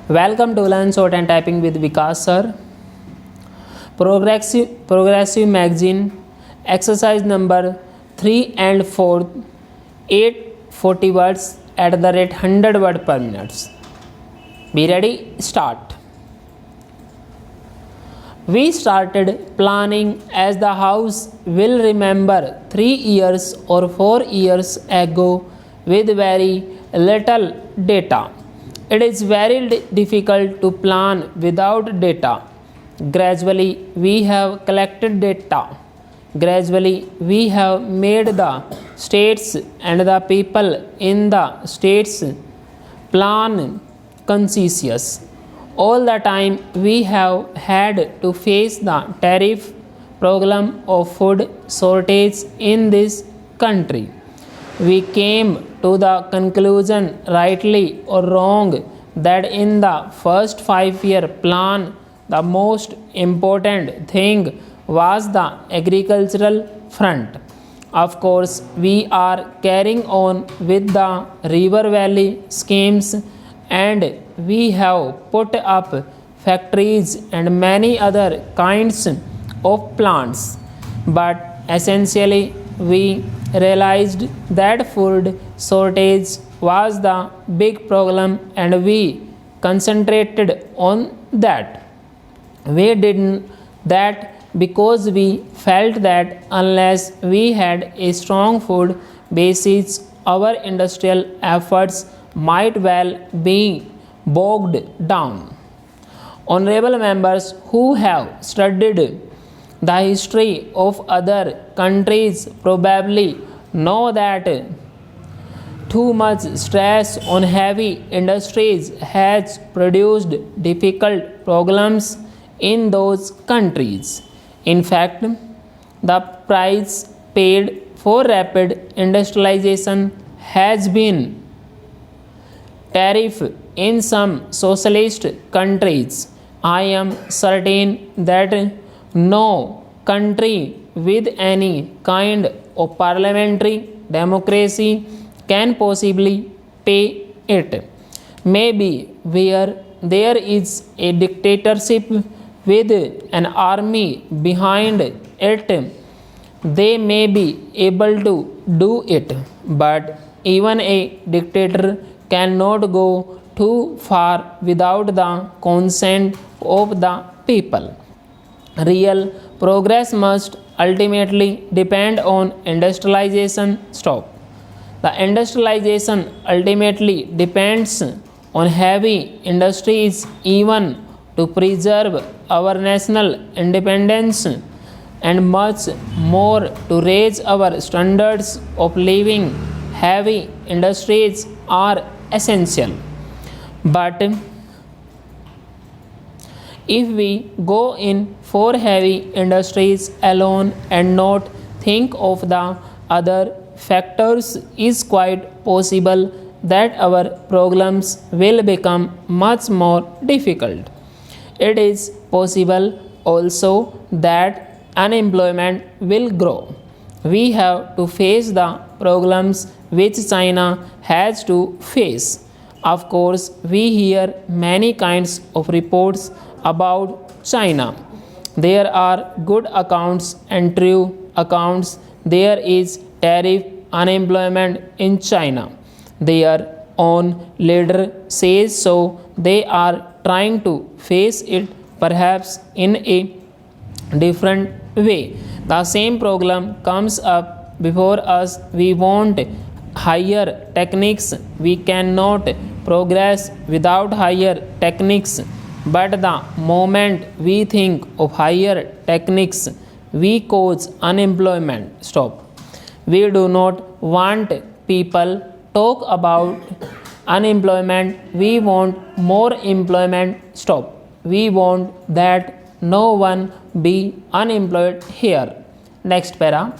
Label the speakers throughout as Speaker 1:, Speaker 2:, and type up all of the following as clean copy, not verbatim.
Speaker 1: Welcome to Learn Short and Typing with Vikas sir. Progressive magazine, exercise number 3 and 4, 840 words at the rate 100 word per minute. Be ready, start. We started planning as the house will remember 3 years or 4 years ago with very little data. It is very difficult to plan without data. Gradually, we have collected data. Gradually, we have made the states and the people in the states plan conscious. All the time, we have had to face the tariff problem of food shortage in this country. We came to the conclusion, rightly or wrong, that in the first 5-year plan, the most important thing was the agricultural front. Of course, we are carrying on with the river valley schemes and we have put up factories and many other kinds of plants. But essentially, we realized that food shortage was the big problem and we concentrated on that. We did that because we felt that unless we had a strong food basis, our industrial efforts might well be bogged down. Honorable members who have studied the history of other countries probably know that too much stress on heavy industries has produced difficult problems in those countries. In fact, the price paid for rapid industrialization has been tariff in some socialist countries. I am certain that no country with any kind of parliamentary democracy can possibly pay it. Maybe where there is a dictatorship with an army behind it, they may be able to do it. But even a dictator cannot go too far without the consent of the people. Real progress must ultimately depend on industrialization stop. The industrialization ultimately depends on heavy industries even to preserve our national independence and much more to raise our standards of living. Heavy industries are essential. But if we go in for heavy industries alone and not think of the other factors, is quite possible that our problems will become much more difficult. It is possible also that unemployment will grow. We have to face the problems which China has to face. Of course, we hear many kinds of reports about China. There are good accounts and true accounts. There is tariff unemployment in China. Their own leader says so. They are trying to face it perhaps in a different way. The same problem comes up before us. We want higher techniques. We cannot progress without higher techniques. But the moment we think of higher techniques, we cause unemployment. Stop. We do not want people talk about unemployment. We want more employment. Stop. We want that no one be unemployed here. Next para.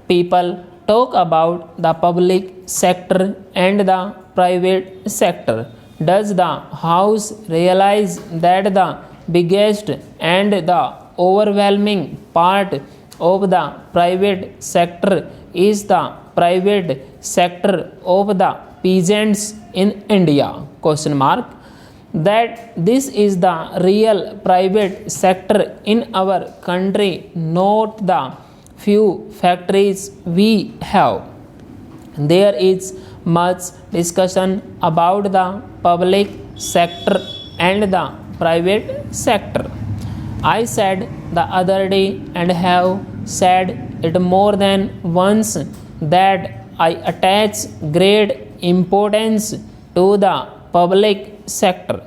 Speaker 1: People talk about the public sector and the private sector. Does the House realize that the biggest and the overwhelming part of the private sector is the private sector of the peasants in India? Question mark. that this is the real private sector in our country, not the few factories we have. There is much discussion about the public sector and the private sector. I said the other day and have said it more than once that I attach great importance to the public sector.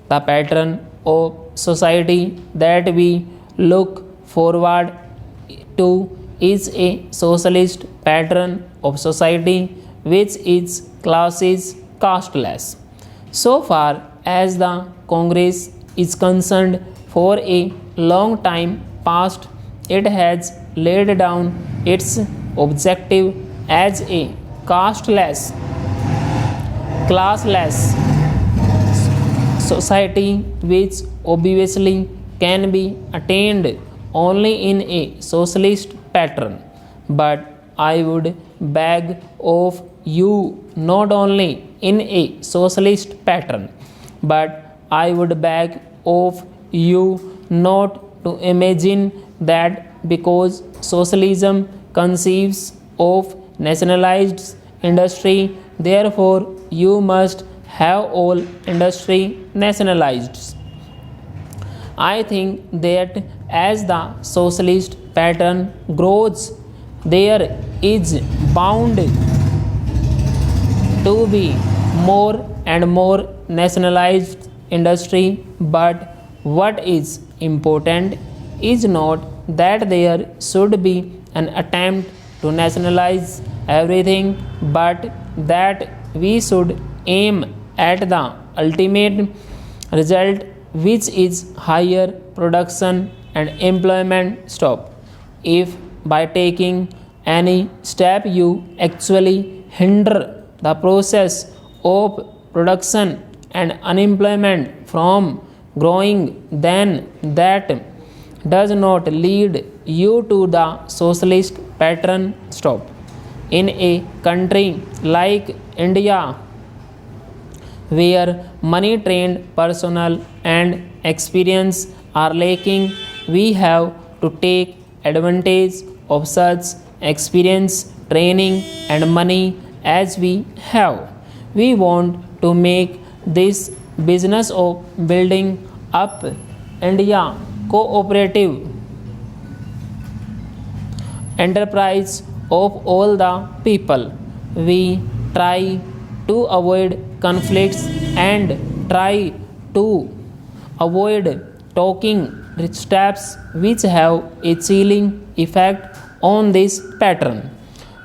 Speaker 1: The pattern of society that we look forward to is a socialist pattern of society which its classes casteless. So far as the Congress is concerned, for a long time past, it has laid down its objective as a casteless, classless society, which obviously can be attained only in a socialist pattern. But I would beg of you, not only in a socialist pattern, but I would beg of you not to imagine that because socialism conceives of nationalized industry, therefore you must have all industry nationalized. I think that as the socialist pattern grows, there is bound to be more and more nationalized industry, but what is important is not that there should be an attempt to nationalize everything, but that we should aim at the ultimate result, which is higher production and employment. Stop. If by taking any step you actually hinder the process of production and unemployment from growing, then that does not lead you to the socialist pattern. Stop. In a country like India, where money trained personnel and experience are lacking, we have to take advantage of such experience, training and money as we have. We want to make this business of building up India cooperative enterprise of all the people. We try to avoid conflicts and try to avoid taking steps which have a chilling effect on this pattern.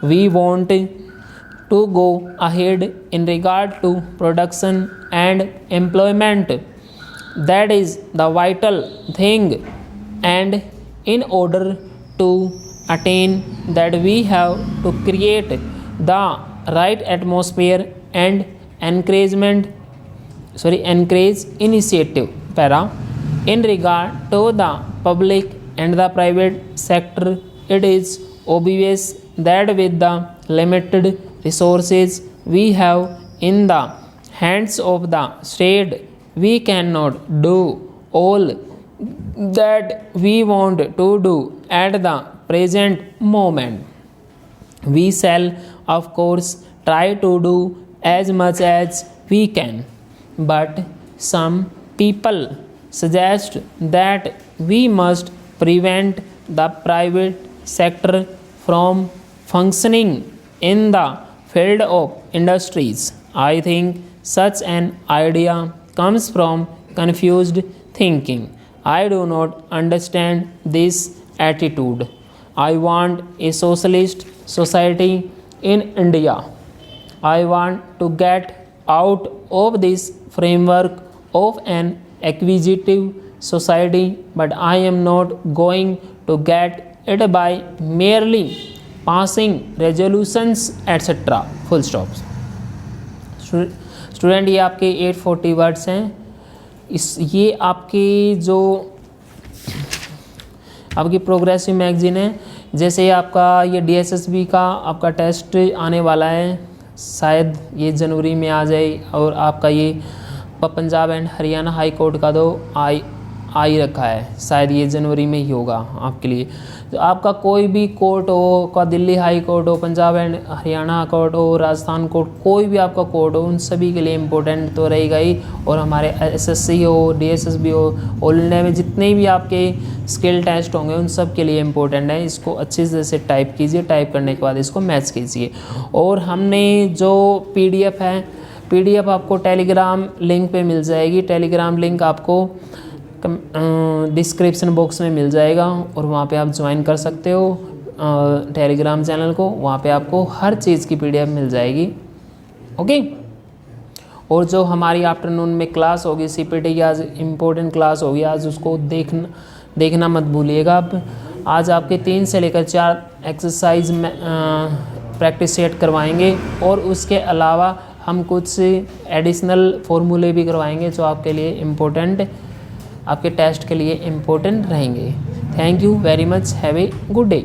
Speaker 1: We want to go ahead in regard to production and employment. That is the vital thing, and in order to attain that, we have to create the right atmosphere and encourage initiative. Para. In regard to the public and the private sector, it is obvious that with the limited resources we have in the hands of the state, we cannot do all that we want to do at the present moment. We shall, of course, try to do as much as we can, but some people suggest that we must prevent the private sector from functioning in the field of industries. I think such an idea comes from confused thinking. I do not understand this attitude. I want a socialist society in India. I want to get out of this framework of an acquisitive society, but I am not going to get it by merely passing resolutions etc. Full stop. Student ये आपके 840 words हैं. ये आपकी जो आपकी progressive magazine है, जैसे आपका ये DSSB का आपका टेस्ट आने वाला है, शायद ये जनवरी में आ जाए, और आपका ये Punjab and Haryana high court का तो आई रखा है, शायद ये जनवरी में ही होगा आपके लिए। तो आपका कोई भी कोर्ट हो, का दिल्ली हाई कोर्ट हो, पंजाब एंड हरियाणा कोर्ट हो, राजस्थान कोर्ट, कोई भी आपका कोर्ट हो, उन सभी के लिए इम्पोर्टेंट तो रहेगा ही। और हमारे एसएससी हो, डीएसएसबी हो, ऑल इंडिया में जितने भी आपके स्किल टेस्ट होंगे उन सब के लिए इम्पोर्टेंट है। इसको अच्छी तरह से टाइप कीजिए, टाइप करने के बाद इसको मैच कीजिए। और हमने जो पीडीएफ है, पीडीएफ आपको टेलीग्राम लिंक पे मिल जाएगी। टेलीग्राम लिंक आपको डिस्क्रिप्शन बॉक्स में मिल जाएगा और वहाँ पे आप ज्वाइन कर सकते हो टेलीग्राम चैनल को। वहाँ पे आपको हर चीज़ की पीडीएफ मिल जाएगी। ओके। और जो हमारी आफ्टरनून में क्लास होगी सीपीटी की, आज इम्पोर्टेंट क्लास होगी, आज उसको देखना मत भूलिएगा। आप आज आपके 3 से लेकर 4 एक्सरसाइज में प्रैक्टिस सेट करवाएंगे और उसके अलावा हम कुछ एडिशनल फॉर्मूले भी करवाएंगे जो आपके लिए इम्पोर्टेंट, आपके टेस्ट के लिए इम्पोर्टेंट रहेंगे। Thank you very much, have a good day.